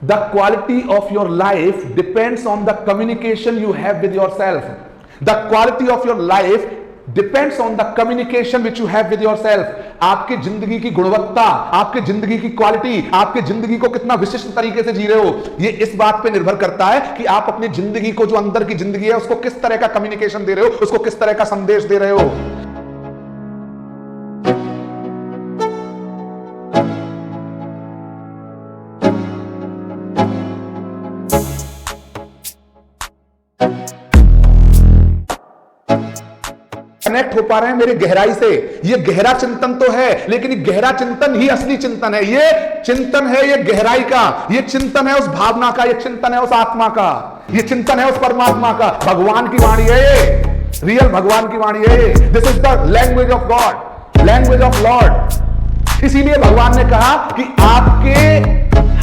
The quality of your life depends on the communication you have with yourself. The quality of your life depends on the communication which you have with yourself. आपकी जिंदगी की गुणवत्ता, आपकी जिंदगी की quality, आपकी जिंदगी को कितना विशिष्ट तरीके से जी रहे हो, ये इस बात पे निर्भर करता है कि आप अपनी जिंदगी को, जो अंदर की जिंदगी है, उसको किस तरह का कम्युनिकेशन दे रहे हो, उसको किस तरह का संदेश दे रहे हो। कनेक्ट हो पा रहे हैं मेरी गहराई से। ये गहरा चिंतन तो है, लेकिन ये गहरा चिंतन ही असली चिंतन है। ये चिंतन है ये गहराई का, ये चिंतन है उस भावना का, ये चिंतन है उस आत्मा का, ये चिंतन है उस परमात्मा का। भगवान की वाणी है ये, रियल भगवान की वाणी है ये। This is the language of God, language of Lord. इसीलिए भगवान ने कहा कि आपके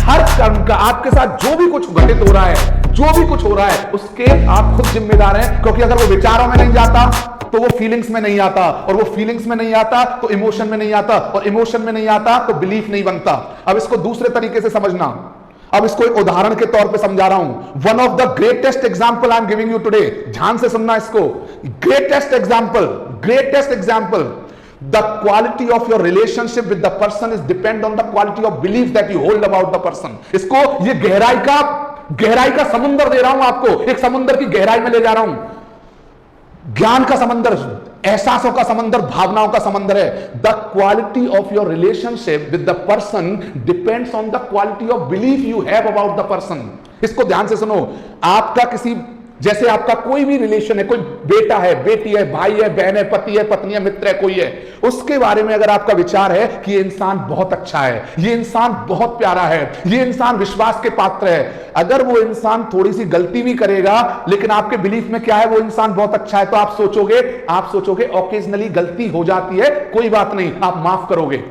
हर कर्म का, आपके साथ जो भी कुछ घटित हो रहा है, जो भी कुछ हो रहा है, उसके आप खुद जिम्मेदार हैं। क्योंकि अगर वो विचारों में नहीं जाता तो वो फीलिंग्स में नहीं आता, और वो फीलिंग्स में नहीं आता तो इमोशन में नहीं आता, और इमोशन में नहीं आता तो बिलीफ नहीं बनता। अब इसको दूसरे तरीके से समझना, अब इसको एक उदाहरण के तौर पे समझा रहा हूं। One of the greatest example I am giving you today, ध्यान से सुनना इसको। Greatest example, greatest example, the quality of your relationship with the person is depend on the quality of belief that you hold about the person. इसको ये गहराई का समुंदर दे रहा हूं आपको, एक समुंदर की गहराई में ले जा रहा हूं। ज्ञान का समंदर, एहसासों का समंदर, भावनाओं का समंदर है। The quality of your relationship with the person depends on the quality of belief you have about the person. इसको ध्यान से सुनो। आपका किसी, जैसे आपका कोई भी रिलेशन है, कोई बेटा है, बेटी है, भाई है, बहन है, पति है, पत्नी है, मित्र है, कोई है, उसके बारे में अगर आपका विचार है कि ये इंसान बहुत अच्छा है, ये इंसान बहुत प्यारा है, ये इंसान विश्वास के पात्र है, अगर वो इंसान थोड़ी सी गलती भी करेगा लेकिन आपके बिलीफ में क्या है, वो इंसान बहुत अच्छा है, तो आप सोचोगे ऑकेजनली गलती हो जाती है, कोई बात नहीं, आप माफ करोगे।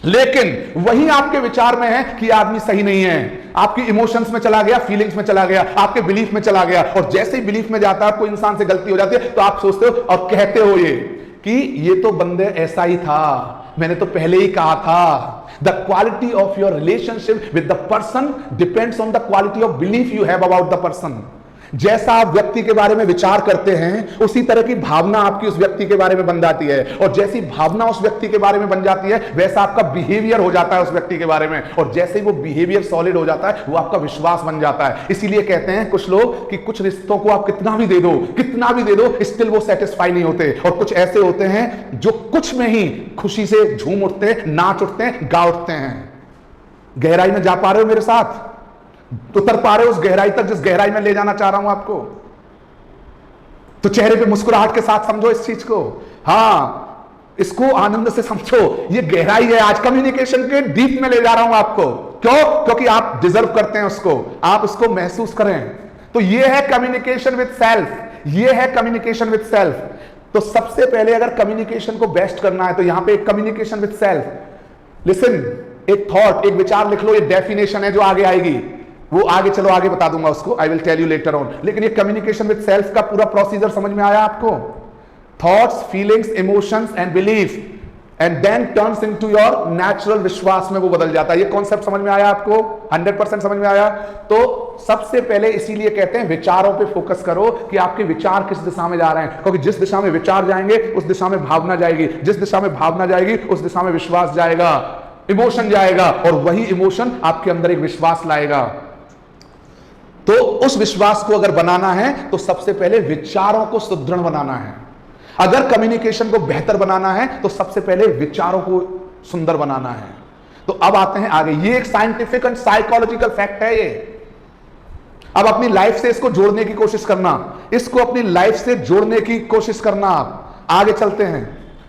लेकिन वही आपके विचार में है कि आदमी सही नहीं है, आपकी इमोशंस में चला गया, फीलिंग्स में चला गया, आपके बिलीफ में चला गया, और जैसे ही बिलीफ में जाता है, कोई इंसान से गलती हो जाती है, तो आप सोचते हो और कहते हो ये कि ये तो बंदे ऐसा ही था, मैंने तो पहले ही कहा था। The quality of your relationship with the person depends on the quality of belief you have about the person. जैसा आप व्यक्ति के बारे में विचार करते हैं, उसी तरह की भावना आपकी उस व्यक्ति के बारे में बन जाती है, और जैसी भावना उस व्यक्ति के बारे में बन जाती है, वैसा आपका बिहेवियर हो जाता है उस व्यक्ति के बारे में, और जैसे ही वो बिहेवियर सॉलिड हो जाता है, वो आपका विश्वास बन जाता है। इसीलिए कहते हैं कुछ लोग कि कुछ रिश्तों को आप कितना भी दे दो, स्टिल वो सेटिस्फाई नहीं होते, और कुछ ऐसे होते हैं जो कुछ में ही खुशी से झूम उठते हैं, नाच उठते हैं, गा उठते हैं। गहराई में जा पा रहे हो मेरे साथ? उतर पा रहे हो उस गहराई तक जिस गहराई में ले जाना चाह रहा हूं आपको? तो चेहरे पे मुस्कुराहट के साथ समझो इस चीज को, हां, इसको आनंद से समझो। ये गहराई है, आज कम्युनिकेशन के डीप में ले जा रहा हूं आपको। क्यों? क्योंकि आप डिजर्व करते हैं उसको, आप उसको महसूस करें। तो ये है कम्युनिकेशन विद सेल्फ, ये है कम्युनिकेशन विद सेल्फ। तो सबसे पहले अगर कम्युनिकेशन को बेस्ट करना है, तो यहां पे एक कम्युनिकेशन विद सेल्फ, लिसन, एक थॉट, एक विचार लिख लो, ये डेफिनेशन है जो आगे आएगी, वो आगे चलो आगे बता दूंगा उसको, I will tell you later on. लेकिन ये कम्युनिकेशन विद सेल्फ का पूरा प्रोसीजर समझ में आया आपको? Thoughts, feelings, emotions and belief, and then turns into your natural, विश्वास में वो बदल जाता है। ये कॉन्सेप्ट समझ में आया आपको? 100% समझ में आया? तो सबसे पहले इसीलिए कहते हैं विचारों पे फोकस करो कि आपके विचार किस दिशा में जा रहे हैं, क्योंकि जिस दिशा में विचार जाएंगे उस दिशा में भावना जाएगी, जिस दिशा में भावना जाएगी उस दिशा में विश्वास जाएगा, इमोशन जाएगा, और वही इमोशन आपके अंदर एक विश्वास लाएगा। तो उस विश्वास को अगर बनाना है तो सबसे पहले विचारों को सुदृढ़ बनाना है। अगर कम्युनिकेशन को बेहतर बनाना है तो सबसे पहले विचारों को सुंदर बनाना है। तो अब आते हैं आगे, ये एक साइंटिफिक एंड साइकोलॉजिकल फैक्ट है ये। अब अपनी लाइफ से इसको जोड़ने की कोशिश करना, इसको अपनी लाइफ से जोड़ने की कोशिश करना। आप आगे चलते हैं,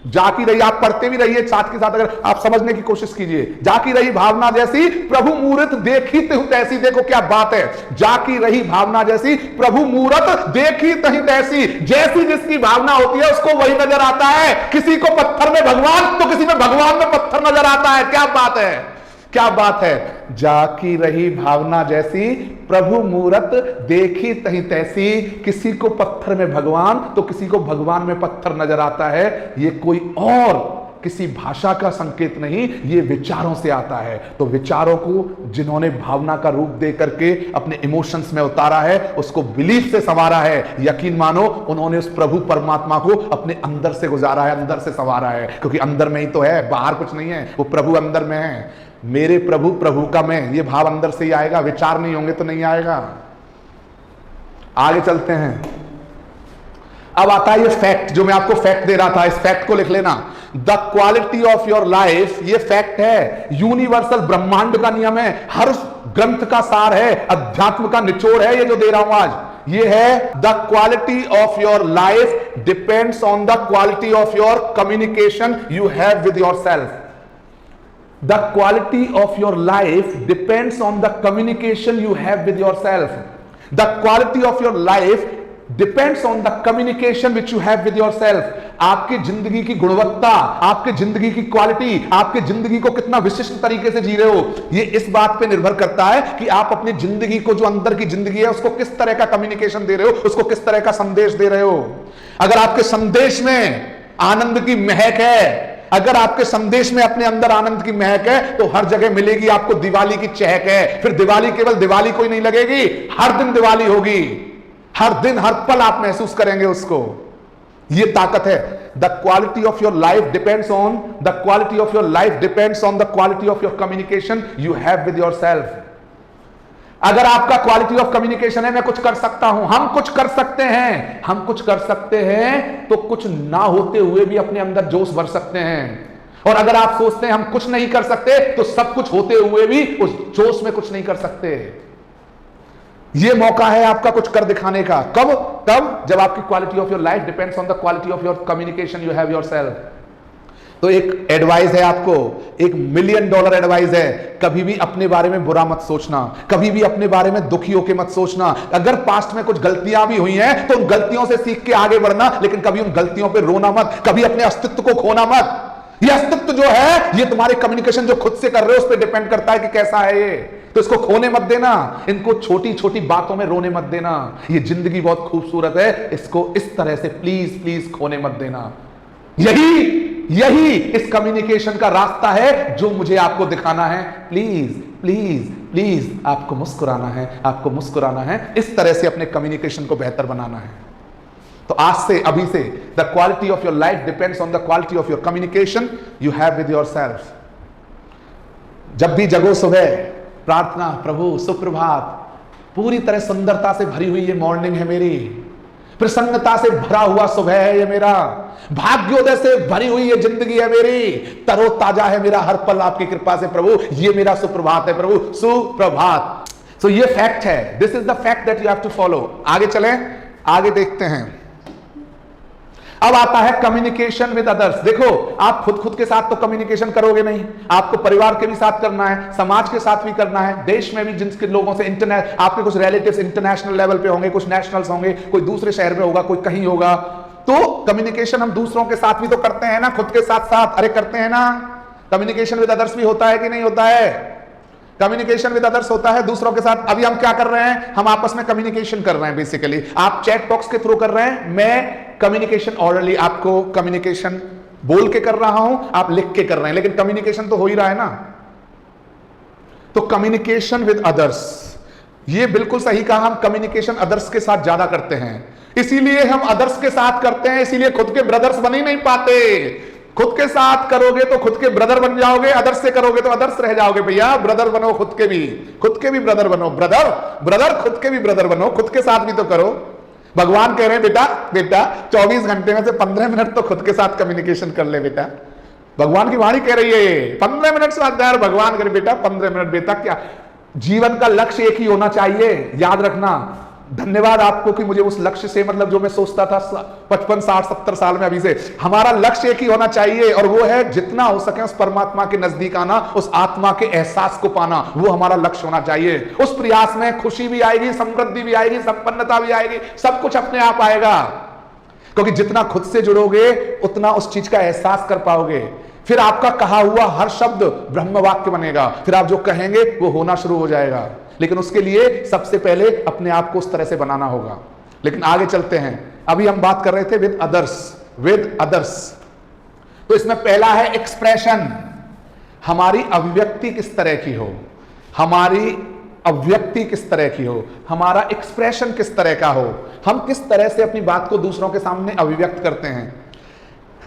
जाकी रही, आप पढ़ते भी रहिए साथ के साथ, अगर आप समझने की कोशिश कीजिए। जाकी रही भावना जैसी प्रभु मूरत देखी तहु तैसी, देखो क्या बात है, जाकी रही भावना जैसी प्रभु मूरत देखी तही तैसी। जैसी जिसकी भावना होती है उसको वही नजर आता है। किसी को पत्थर में भगवान तो किसी में भगवान में पत्थर नजर आता है। क्या बात है, क्या बात है। जाकी रही भावना जैसी प्रभु मूरत देखी तही तैसी, किसी को पत्थर में भगवान तो किसी को भगवान में पत्थर नजर आता है। ये कोई और किसी भाषा का संकेत नहीं, ये विचारों से आता है। तो विचारों को जिन्होंने भावना का रूप दे करके अपने इमोशंस में उतारा है, उसको बिलीफ से संवारा है, यकीन मानो उन्होंने उस प्रभु परमात्मा को अपने अंदर से गुजारा है, अंदर से संवारा है, क्योंकि अंदर में ही तो है, बाहर कुछ नहीं है। वो प्रभु अंदर में है। मेरे प्रभु, प्रभु का मैं, ये भाव अंदर से ही आएगा। विचार नहीं होंगे तो नहीं आएगा। आगे चलते हैं। अब आता है ये फैक्ट, जो मैं आपको फैक्ट दे रहा था, इस फैक्ट को लिख लेना। The quality of your life, ये फैक्ट है, यूनिवर्सल, ब्रह्मांड का नियम है, हर ग्रंथ का सार है, अध्यात्म का निचोड़ है ये जो दे रहा हूं आज। ये है the quality of your life depends on the quality of your communication you have with your self. The quality of your life depends on the communication you have with yourself. The quality of your life depends on the communication which you have with yourself. आपकी जिंदगी की गुणवत्ता, आपकी जिंदगी की quality, आपकी जिंदगी को कितना विशिष्ट तरीके से जी रहे हो, ये इस बात पे निर्भर करता है कि आप अपनी जिंदगी को, जो अंदर की जिंदगी है, उसको किस तरह का कम्युनिकेशन दे रहे हो, उसको किस तरह का संदेश दे रहे हो। अगर आपके संदेश में आनंद की महक है, अगर आपके संदेश में अपने अंदर आनंद की महक है, तो हर जगह मिलेगी आपको दिवाली की चहक है। फिर दिवाली केवल दिवाली को ही नहीं लगेगी, हर दिन दिवाली होगी, हर दिन हर पल आप महसूस करेंगे उसको। ये ताकत है। The quality of your life depends on the quality of your life depends on the quality of your communication you have with yourself. अगर आपका क्वालिटी ऑफ कम्युनिकेशन है, मैं कुछ कर सकता हूं, हम कुछ कर सकते हैं, हम कुछ कर सकते हैं, तो कुछ ना होते हुए भी अपने अंदर जोश भर सकते हैं। और अगर आप सोचते हैं हम कुछ नहीं कर सकते, तो सब कुछ होते हुए भी उस जोश में कुछ नहीं कर सकते। यह मौका है आपका कुछ कर दिखाने का। कब? तब जब आपकी quality of your life depends on the quality of your communication you have yourself. तो एक एडवाइस है आपको, $1 मिलियन एडवाइस है, कभी भी अपने बारे में बुरा मत सोचना, कभी भी अपने बारे में दुखी होकर मत सोचना। अगर पास्ट में कुछ गलतियां भी हुई हैं, तो उन गलतियों से सीख के आगे बढ़ना, लेकिन कभी उन गलतियों पे रोना मत, कभी अपने अस्तित्व को खोना मत। ये अस्तित्व जो है, ये तुम्हारे कम्युनिकेशन जो खुद से कर रहे हो, उस पर डिपेंड करता है कि कैसा है ये। तो इसको खोने मत देना, इनको छोटी छोटी बातों में रोने मत देना। ये जिंदगी बहुत खूबसूरत है, इसको इस तरह से प्लीज प्लीज खोने मत देना। यही इस कम्युनिकेशन का रास्ता है जो मुझे आपको दिखाना है। प्लीज प्लीज प्लीज आपको मुस्कुराना है, आपको मुस्कुराना है, इस तरह से अपने कम्युनिकेशन को बेहतर बनाना है। तो आज से, अभी से, the quality of your life depends on the quality of your communication you have with yourself. जब भी जगो सुबह, प्रार्थना, प्रभु सुप्रभात, पूरी तरह सुंदरता से भरी हुई ये मॉर्निंग है मेरी, प्रसन्नता से भरा हुआ सुबह है ये मेरा, भाग्योदय से भरी हुई ये जिंदगी है मेरी, तरोताजा है मेरा हर पल आपकी कृपा से प्रभु, ये मेरा सुप्रभात है प्रभु, सुप्रभात। सो ये फैक्ट है, this is the fact that you have to follow. आगे चलें, आगे देखते हैं। अब आता है कम्युनिकेशन विद अदर्स। देखो, आप खुद के साथ तो कम्युनिकेशन करोगे नहीं, आपको परिवार के भी साथ करना है, समाज के साथ भी करना है, देश में भी जिनके लोगों से इंटरनेट, आपके कुछ रिलेटिव्स इंटरनेशनल लेवल पे होंगे, कुछ नेशनल्स होंगे, कोई दूसरे शहर में होगा, कोई कहीं होगा। तो कम्युनिकेशन हम दूसरों के साथ भी तो करते हैं ना, खुद के साथ साथ, अरे करते हैं ना। कम्युनिकेशन विद अदर्स भी होता है कि नहीं होता है? कम्युनिकेशन विद अदर्स होता है दूसरों के साथ। अभी हम क्या कर रहे हैं? हम आपस में कम्युनिकेशन कर रहे हैं बेसिकली। आप चैट बॉक्स के थ्रू कर रहे हैं, मैं कम्युनिकेशन ऑर्डरली आपको कम्युनिकेशन बोल के कर रहा हूं, आप लिख के कर रहे हैं, लेकिन कम्युनिकेशन तो हो ही रहा है ना। तो कम्युनिकेशन विद अदर्स, ये बिल्कुल सही कहा, हम कम्युनिकेशन अदर्स के साथ ज्यादा करते हैं, इसीलिए हम अदर्स के साथ करते हैं, इसीलिए खुद के ब्रदर्स बन ही नहीं पाते। खुद के साथ करोगे तो खुद के ब्रदर बन जाओगे, अदर्स से करोगे तो अदर्स रह जाओगे। भैया ब्रदर बनो, खुद के भी ब्रदर बनो, ब्रदर खुद के भी ब्रदर बनो, खुद के साथ भी तो करो। भगवान कह रहे हैं बेटा 24 घंटे में से 15 मिनट तो खुद के साथ कम्युनिकेशन कर ले बेटा। भगवान की वाणी कह रही है ये, 15 मिनट से यार भगवान करे बेटा 15 मिनट। बेटा क्या, जीवन का लक्ष्य एक ही होना चाहिए, याद रखना। धन्यवाद आपको कि मुझे उस लक्ष्य से, मतलब जो मैं सोचता था 55, 60, 70 साल में, अभी से हमारा लक्ष्य एक ही होना चाहिए, और वो है जितना हो सके उस परमात्मा के नजदीक आना, उस आत्मा के एहसास को पाना, वो हमारा लक्ष्य होना चाहिए। उस प्रयास में खुशी भी आएगी, समृद्धि भी आएगी, संपन्नता भी आएगी, सब कुछ अपने आप आएगा। क्योंकि जितना खुद से जुड़ोगे उतना उस चीज का एहसास कर पाओगे। फिर आपका कहा हुआ हर शब्द ब्रह्म वाक्य बनेगा, फिर आप जो कहेंगे वो होना शुरू हो जाएगा। लेकिन उसके लिए सबसे पहले अपने आप को उस तरह से बनाना होगा। लेकिन आगे चलते हैं, अभी हम बात कर रहे थे विद अदर्स। तो इसमें पहला है एक्सप्रेशन, हमारी अभिव्यक्ति किस तरह की हो, हमारी अभिव्यक्ति किस तरह की हो, हमारा एक्सप्रेशन किस तरह का हो, हम किस तरह से अपनी बात को दूसरों के सामने अभिव्यक्त करते हैं।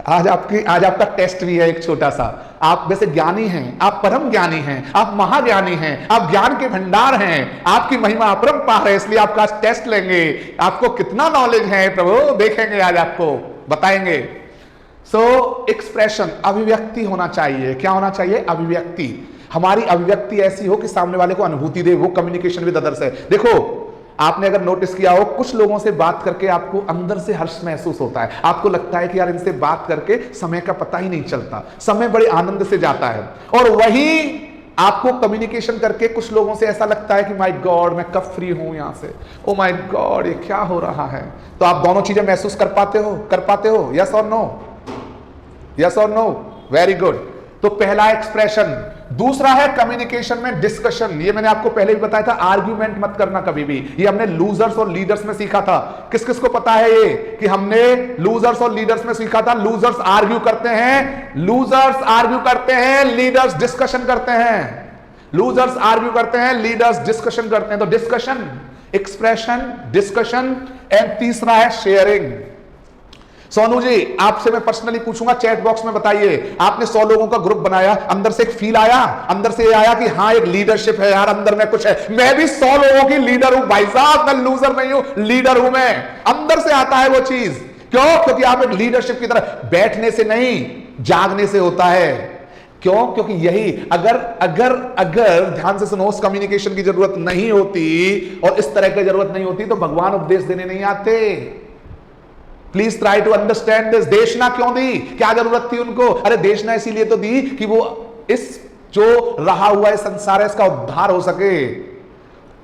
आज आपका टेस्ट भी है एक छोटा सा। आप वैसे ज्ञानी हैं, आप परम ज्ञानी हैं, आप महाज्ञानी हैं, आप ज्ञान के भंडार हैं, आपकी महिमा अपरंपार है, इसलिए आपका टेस्ट लेंगे। आपको कितना नॉलेज है प्रभु देखेंगे, आज आपको बताएंगे। एक्सप्रेशन, अभिव्यक्ति होना चाहिए। क्या होना चाहिए? अभिव्यक्ति। हमारी अभिव्यक्ति ऐसी हो कि सामने वाले को अनुभूति दे, वो कम्युनिकेशन विद अदर्स है। देखो, आपने अगर नोटिस किया हो, कुछ लोगों से बात करके आपको अंदर से हर्ष महसूस होता है, आपको लगता है कि यार इनसे बात करके समय का पता ही नहीं चलता, समय बड़े आनंद से जाता है। और वही आपको कम्युनिकेशन करके कुछ लोगों से ऐसा लगता है कि माय गॉड मैं कब फ्री हूं यहां से, ओ माय गॉड ये क्या हो रहा है। तो आप दोनों चीजें महसूस कर पाते हो? यस और नो? यस और नो? Very good. तो पहला एक्सप्रेशन। दूसरा है कम्युनिकेशन में डिस्कशन। ये मैंने आपको पहले भी बताया था, आर्ग्यूमेंट मत करना कभी भी। ये हमने लूजर्स और लीडर्स में सीखा था। किस किस को पता है ये कि हमने लूजर्स और लीडर्स में सीखा था? लूजर्स आर्ग्यू करते हैं, लीडर्स डिस्कशन करते हैं। लूजर्स आर्ग्यू करते हैं, लीडर्स डिस्कशन करते हैं। तो डिस्कशन, एक्सप्रेशन, डिस्कशन। एंड तीसरा है शेयरिंग। सोनू जी, आपसे मैं पर्सनली पूछूंगा, चैट बॉक्स में बताइए, आपने 100 लोगों का ग्रुप बनाया, अंदर से एक फील आया, अंदर से ये आया कि हाँ एक लीडरशिप है यार, अंदर में कुछ है, मैं भी 100 लोगों की लीडर हूं भाई साहब, मैं लूजर नहीं हूं, लीडर हूं मैं। अंदर से आता है वो चीज। क्यों? क्योंकि आप एक लीडरशिप की तरह बैठने से नहीं, जागने से होता है। क्यों? क्योंकि यही अगर ध्यान से सुनो, उस कम्युनिकेशन की जरूरत नहीं होती और इस तरह की जरूरत नहीं होती तो भगवान उपदेश देने नहीं आते। Please try to understand this. देशना क्यों दी? क्या जरूरत थी उनको? अरे देशना इसीलिए तो दी कि वो इस जो रहा हुआ है संसार है इसका उद्धार हो सके,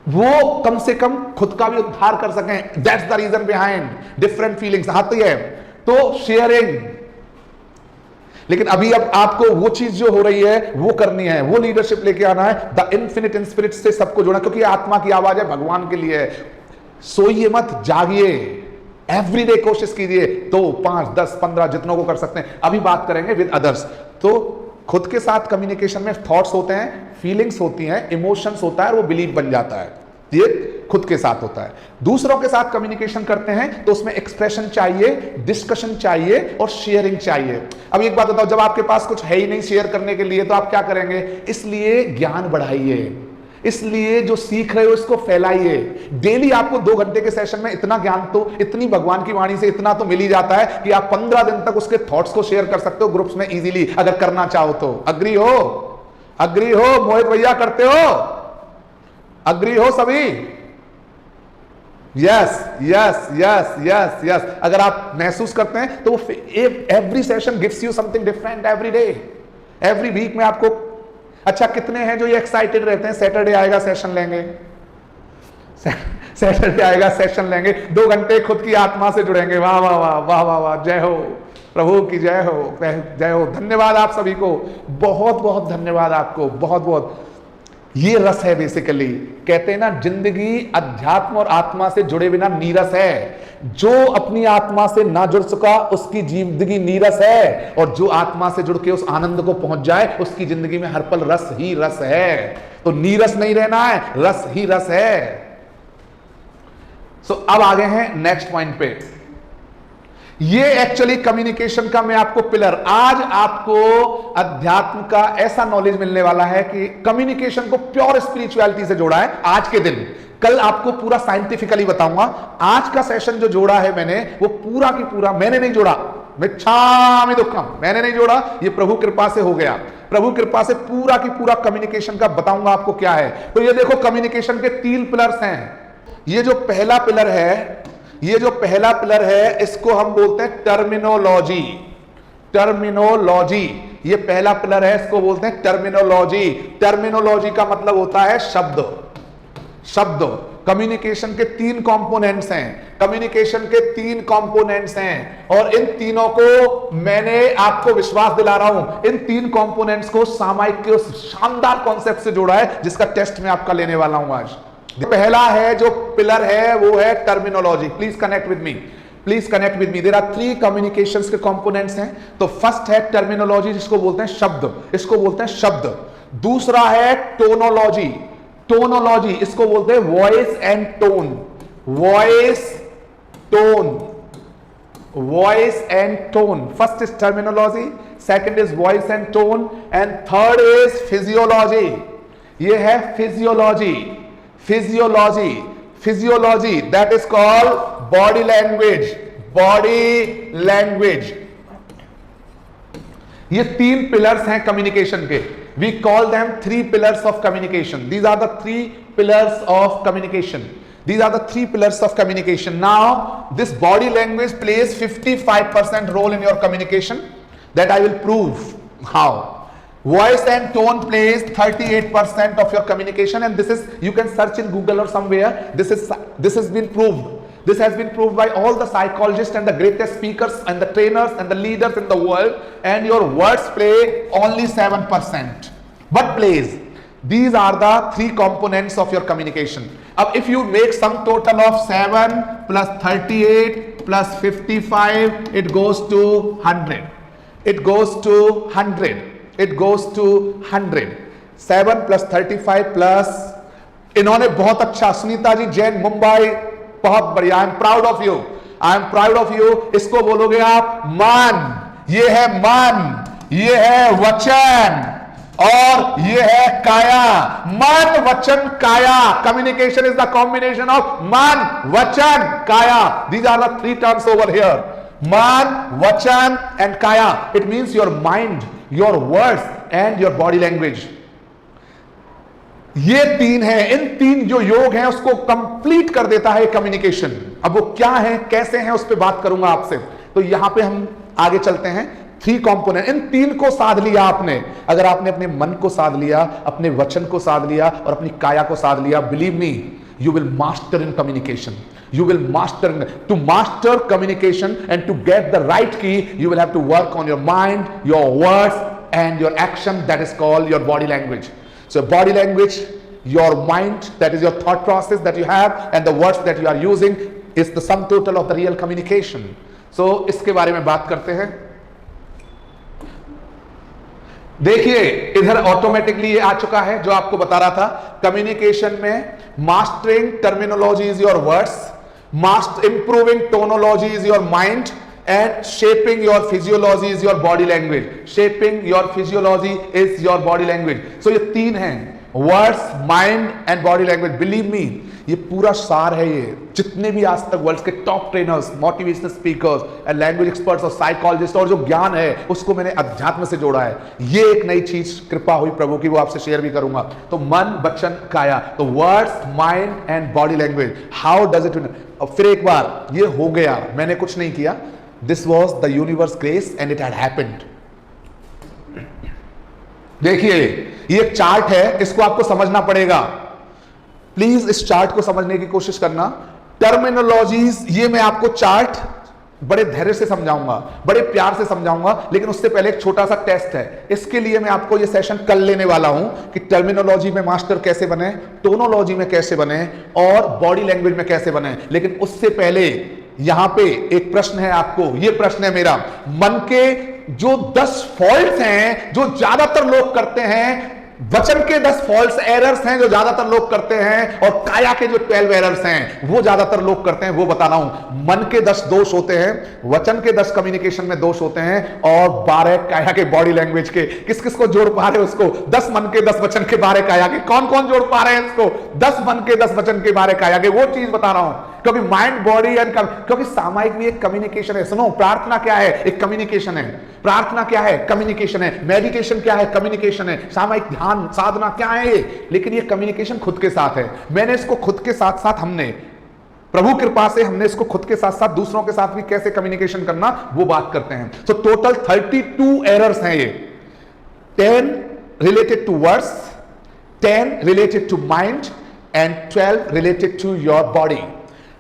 वो कम से कम खुद का भी उद्धार कर सकें। That's the reason behind different feelings. आती है तो शेयरिंग। लेकिन अभी अब आपको वो चीज जो हो रही है वो करनी है, वो लीडरशिप लेके आना है। द इन्फिनिट इन स्पिरिट से सबको जोड़ना, क्योंकि आत्मा की आवाज है, भगवान के लिए। सोइए मत, जागिए, एवरीडे कोशिश कीजिए। 2, 5, 10, 15 जितनों को कर सकते हैं। अभी बात करेंगे विद अदर्स। तो खुद के साथ कम्युनिकेशन में थॉट्स होते हैं, फीलिंग्स होती हैं, इमोशंस होता है और वो बिलीव बन जाता है। ये खुद के साथ होता है। दूसरों के साथ कम्युनिकेशन करते हैं तो उसमें एक्सप्रेशन चाहिए, डिस्कशन चाहिए और शेयरिंग चाहिए। अब एक बात बताओ, जब आपके पास कुछ है ही नहीं शेयर करने के लिए तो आप क्या करेंगे? इसलिए ज्ञान बढ़ाइए, इसलिए जो सीख रहे हो इसको फैलाइए। डेली आपको 2 घंटे के सेशन में इतना ज्ञान, तो इतनी भगवान की वाणी से इतना तो मिल ही जाता है कि आप 15 दिन तक उसके थॉट्स को शेयर कर सकते हो ग्रुप्स में इजीली, अगर करना चाहो तो। अग्री हो? अग्री हो मोहित भैया? करते हो? अग्री हो सभी? Yes yes yes yes yes. अगर आप महसूस करते हैं तो every session gives you something different every day, every week में आपको। अच्छा, कितने हैं जो ये एक्साइटेड रहते हैं सैटरडे आएगा सेशन लेंगे, सैटरडे आएगा सेशन लेंगे, 2 घंटे खुद की आत्मा से जुड़ेंगे। वाह वाह वाह वाह वाह वाह, जय हो प्रभु की, जय हो जय हो। धन्यवाद आप सभी को, बहुत बहुत धन्यवाद आपको, बहुत बहुत। ये रस है बेसिकली। कहते हैं ना, जिंदगी अध्यात्म और आत्मा से जुड़े बिना नीरस है। जो अपनी आत्मा से ना जुड़ सका उसकी जिंदगी नीरस है, और जो आत्मा से जुड़ के उस आनंद को पहुंच जाए उसकी जिंदगी में हर पल रस ही रस है। तो नीरस नहीं रहना है, रस ही रस है। अब आगे हैं नेक्स्ट पॉइंट पे। ये एक्चुअली कम्युनिकेशन का मैं आपको पिलर, आज आपको अध्यात्म का ऐसा नॉलेज मिलने वाला है कि कम्युनिकेशन को प्योर स्पिरिचुअलिटी से जोड़ा है आज के दिन। कल आपको पूरा साइंटिफिकली बताऊंगा। आज का सेशन जो जोड़ा है मैंने, वो पूरा की पूरा मैंने नहीं जोड़ा, मिच्छामि दुक्कड़म, मैंने नहीं जोड़ा, ये प्रभु कृपा से हो गया। प्रभु कृपा से पूरा की पूरा कम्युनिकेशन का बताऊंगा आपको क्या है। तो ये देखो, कम्युनिकेशन के 3 पिलर्स हैं। ये जो पहला पिलर है, इसको हम बोलते हैं टर्मिनोलॉजी। टर्मिनोलॉजी, ये पहला पिलर है, इसको बोलते हैं टर्मिनोलॉजी। टर्मिनोलॉजी का मतलब होता है शब्द। कम्युनिकेशन के 3 कंपोनेंट्स हैं, और इन तीनों को मैं आपको विश्वास दिला रहा हूं, इन 3 कंपोनेंट्स को सामायिक के उस शानदार कॉन्सेप्ट से जोड़ा है जिसका टेस्ट मैं आपका लेने वाला हूं आज। पहला है जो पिलर है वो है terminology. Please connect with me. Please connect with me. There are 3 communications के कंपोनेंट्स हैं। तो फर्स्ट है टर्मिनोलॉजी, जिसको बोलते हैं शब्द, इसको बोलते हैं शब्द। दूसरा है टोनोलॉजी, टोनोलॉजी इसको बोलते हैं voice and tone, voice tone, voice and tone. First is terminology, second is voice and tone, and third is physiology. ये है physiology, physiology, physiology that is called body language, body language. ये 3 पिलर्स हैं communication के। We call them 3 pillars of communication. These are the 3 pillars of communication. These are the 3 pillars of communication. Now, this body language plays 55% role in your communication. That I will prove how. Voice and tone plays 38% of your communication, and this is, you can search in Google or somewhere. This has been proved. This has been proved by all the psychologists and the greatest speakers and the trainers and the leaders in the world. And your words play only 7%. What plays? These are the 3 components of your communication. अब if you make sum total of 7 plus 38 plus 55, it goes to 100. It goes to 100. It goes to 100. 7 plus 35 plus, इन्होंने बहुत अच्छा, सुनीता जी जैन मुंबई, बहुत बढ़िया। I am proud of you, I am proud of you. इसको बोलोगे आप मन, ये है मन, ये है वचन, और ये है काया। मन वचन काया, communication is the combination of मन वचन काया। These are the 3 terms over here, मन वचन एंड काया। It means your mind, your words and your body language. ये 3 है, इन 3 जो योग हैं उसको कंप्लीट कर देता है कम्युनिकेशन। अब वो क्या है, कैसे हैं, उस पर बात करूंगा आपसे। तो यहां पे हम आगे चलते हैं। 3 कंपोनेंट, इन 3 को साध लिया आपने। अगर आपने अपने मन को साध लिया, अपने वचन को साध लिया और अपनी काया को साध लिया, believe me, you will master in communication. You will master, to master communication and to get the right key, you will have to work on your mind, your words and your action, that is called your body language. So body language, your mind, that is your thought process that you have, and the words that you are using is the sum total of the real communication. So इसके बारे में बात करते हैं। देखिए इधर automatically ये आ चुका है जो आपको बता रहा था। कम्युनिकेशन में mastering terminology is your words, improving tonology is your mind, and shaping your physiology is your body language. Shaping your physiology is your body language. So ये 3 हैं, words, mind and body language. Believe me, ये पूरा सार है। ये जितने भी आज तक वर्ल्ड के top trainers, motivational speakers and language experts और साइकोलॉजिस्ट, और जो ज्ञान है उसको मैंने अध्यात्म से जोड़ा है। ये एक नई चीज कृपा हुई प्रभु की, वो आपसे शेयर भी करूंगा। तो मन वचन काया, तो words, mind and body language, how does it. और फिर एक बार ये हो गया, मैंने कुछ नहीं किया, this was the universe grace and it had happened. देखिए ये एक चार्ट है, इसको आपको समझना पड़ेगा। प्लीज इस चार्ट को समझने की कोशिश करना। टर्मिनोलॉजीज, ये मैं आपको चार्ट बड़े धैर्य से समझाऊंगा, बड़े प्यार से समझाऊंगा, लेकिन उससे पहले एक छोटा सा टेस्ट है। इसके लिए मैं आपको ये सेशन कल लेने वाला हूं कि टर्मिनोलॉजी में मास्टर कैसे बने, टोनोलॉजी में कैसे बने और बॉडी लैंग्वेज में कैसे बने। लेकिन उससे पहले यहां पे एक प्रश्न है आपको। ये प्रश्न है मेरा, मन के जो 10 फॉल्ट्स हैं जो ज्यादातर लोग करते हैं, वचन के 10 फॉल्स एरर्स हैं जो ज्यादातर लोग करते हैं, और काया के जो 12 एरर्स हैं वो ज्यादातर लोग करते हैं, वो बता रहा हूं। मन के 10 दोष होते हैं, वचन के 10 कम्युनिकेशन में दोष होते हैं, और 12 काया के बॉडी लैंग्वेज के। किस किस को जोड़ पा रहे हो उसको? 10 मन के 10 वचन के 12 काया के। कौन कौन जोड़ पा रहे हैं इसको? 10 मन के 10 वचन के 12 काया के। वो चीज बता रहा हूं, क्योंकि माइंड, बॉडी एंड, क्योंकि सामायिक भी एक कम्युनिकेशन है। सुनो, प्रार्थना क्या है? एक कम्युनिकेशन है। प्रार्थना क्या है? कम्युनिकेशन है। मेडिटेशन क्या है? कम्युनिकेशन है। सामायिक ध्यान साधना क्या है ये? लेकिन ये कम्युनिकेशन खुद के साथ है। मैंने इसको खुद के साथ साथ, हमने प्रभु कृपा से हमने इसको खुद के साथ साथ दूसरों के साथ भी कैसे कम्युनिकेशन करना, वो बात करते हैं। तो टोटल 32 एरर्स हैं ये। 10 related to words, 10 related to mind and 12 related to your body.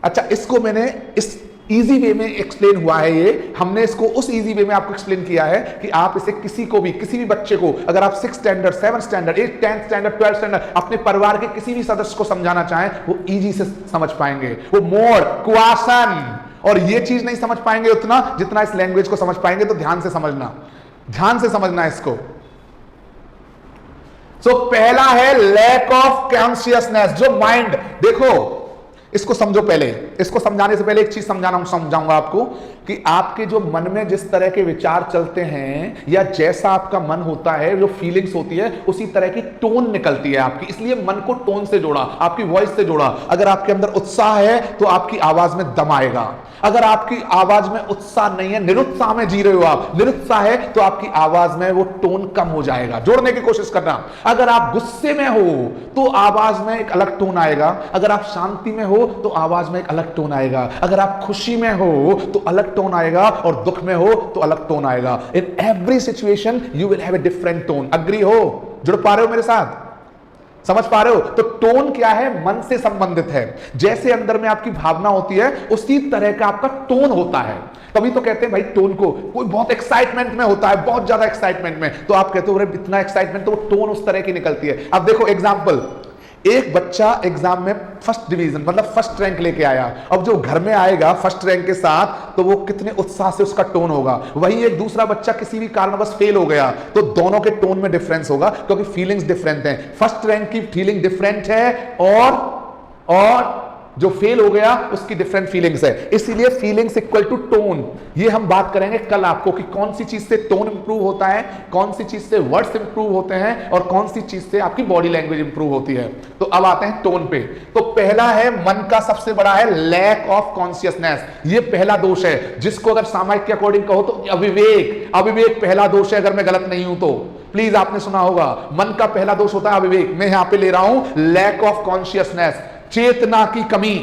अच्छा, इसको मैंने इस इजी वे में एक्सप्लेन हुआ है ये, हमने इसको उस इजी वे में आपको एक्सप्लेन किया है कि आप इसे किसी को भी, किसी भी बच्चे को, अगर आप 6th standard 7th standard 8th 10th standard 12th standard अपने परिवार के किसी भी सदस्य को समझाना चाहें, वो इजी से समझ पाएंगे। वो मोर, क्वेश्चन और ये चीज नहीं समझ पाएंगे उतना जितना इस लैंग्वेज को समझ पाएंगे। तो ध्यान से समझना, ध्यान से समझना इसको। सो पहला है लैक ऑफ कॉन्शियसनेस, जो माइंड, देखो इसको समझो। पहले इसको समझाने से पहले एक चीज समझाऊंगा आपको कि आपके जो मन में जिस तरह के विचार चलते हैं या जैसा आपका मन होता है, जो फीलिंग्स होती है, उसी तरह की टोन निकलती है आपकी। इसलिए मन को टोन से जोड़ा, आपकी वॉइस से जोड़ा। अगर आपके अंदर उत्साह है तो आपकी आवाज में दम आएगा। अगर आपकी आवाज में उत्साह नहीं है, निरुत्साह में जी रहे हो आप, निरुत्साह है, तो आपकी आवाज में वो टोन कम हो जाएगा। जोड़ने की कोशिश करना। अगर आप गुस्से में हो तो आवाज में एक अलग टोन आएगा, अगर आप शांति में हो तो आवाज में एक अलग टोन आएगा, अगर आप खुशी में हो तो अलग टोन आएगा, और दुख में हो तो अलग टोन आएगा। In every situation you will have a different tone. Agree हो? जुड़ पा रहे हो मेरे साथ? समझ पा रहे हो? तो टोन क्या है? मन से संबंधित है। जैसे अंदर में आपकी भावना होती है, उसी तरह का आपका टोन होता है। तभी तो कहते हैं भाई, टोन को, कोई बहुत एक्साइटमेंट में होता है, बहुत ज्यादा एक्साइटमेंट में, तो आप कहते हो अरे इतना एक्साइटमेंट, तो वो टोन उस तरह की निकलती है। अब देखो एग्जांपल, एक बच्चा एग्जाम में फर्स्ट डिवीजन मतलब फर्स्ट रैंक लेके आया। अब जो घर में आएगा फर्स्ट रैंक के साथ, तो वो कितने उत्साह से उसका टोन होगा। वहीं एक दूसरा बच्चा किसी भी कारणवश फेल हो गया, तो दोनों के टोन में डिफरेंस होगा, क्योंकि फीलिंग्स डिफरेंट हैं। फर्स्ट रैंक की फीलिंग डिफरेंट है, और जो फेल हो गया उसकी डिफरेंट फीलिंग्स है। इसीलिए फीलिंग्स इक्वल टू टोन। ये हम बात करेंगे कल आपको कि कौन सी चीज से टोन इंप्रूव होता है, कौन सी चीज से वर्ड्स इंप्रूव होते हैं, और कौन सी चीज से आपकी बॉडी लैंग्वेज इंप्रूव होती है। तो अब आते हैं टोन पे। तो पहला है, मन का सबसे बड़ा है लैक ऑफ कॉन्शियसनेस। ये पहला दोष है, जिसको अगर सामायिक के अकॉर्डिंग कहो तो अविवेक। अविवेक पहला दोष है, अगर मैं गलत नहीं हूं तो। प्लीज, आपने सुना होगा, मन का पहला दोष होता है अविवेक। मैं यहां पे ले रहा हूं लैक ऑफ कॉन्शियसनेस, चेतना की कमी।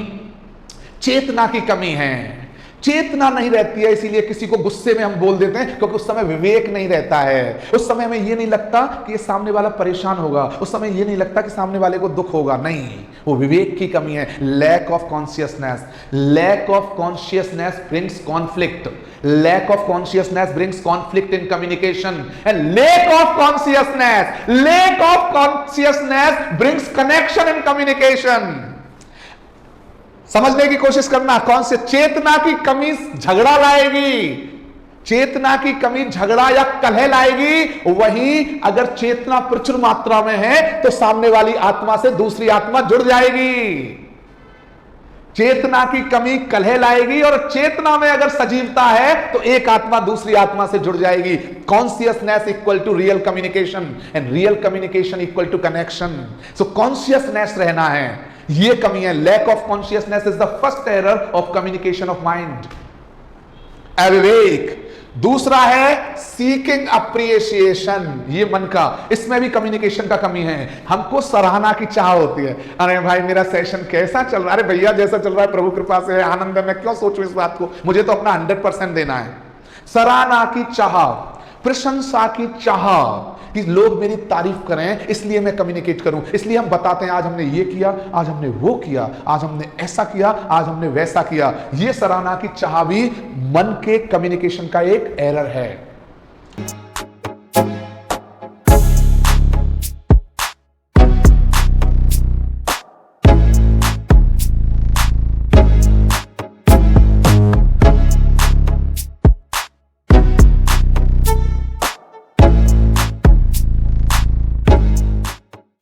चेतना की कमी है, चेतना नहीं रहती है, इसीलिए किसी को गुस्से में हम बोल देते हैं, क्योंकि उस समय विवेक नहीं रहता है। उस समय हमें यह नहीं लगता कि ये सामने वाला परेशान होगा, उस समय यह नहीं लगता कि सामने वाले को दुख होगा। नहीं, वो विवेक की कमी है, lack of consciousness. Lack of consciousness brings conflict. Lack of consciousness brings conflict in communication, and lack of consciousness brings connection in communication. समझने की कोशिश करना। कौन से? चेतना की कमी झगड़ा लाएगी, चेतना की कमी झगड़ा या कलह लाएगी। वहीं अगर चेतना प्रचुर मात्रा में है तो सामने वाली आत्मा से दूसरी आत्मा जुड़ जाएगी। चेतना की कमी कलह लाएगी, और चेतना में अगर सजीवता है तो एक आत्मा दूसरी आत्मा से जुड़ जाएगी। Consciousness equal to real communication, and real communication equal to connection. So consciousness रहना है, ये कमी है। Lack of consciousness is the first error of communication of mind, अविवेक। दूसरा है सीकिंग अप्रिसिएशन, ये मन का, इसमें भी कम्युनिकेशन का कमी है। हमको सराहना की चाह होती है। अरे भाई मेरा सेशन कैसा चल रहा है? अरे भैया जैसा चल रहा है प्रभु कृपा से है, आनंद है, मैं क्यों सोचूं इस बात को, मुझे तो अपना 100% देना है। सराहना की चाह, प्रशंसा की चाह, कि लोग मेरी तारीफ करें, इसलिए मैं कम्युनिकेट करूं, इसलिए हम बताते हैं आज हमने ये किया, आज हमने वो किया, आज हमने ऐसा किया, आज हमने वैसा किया। ये सराहना की चाह भी मन के कम्युनिकेशन का एक एरर है।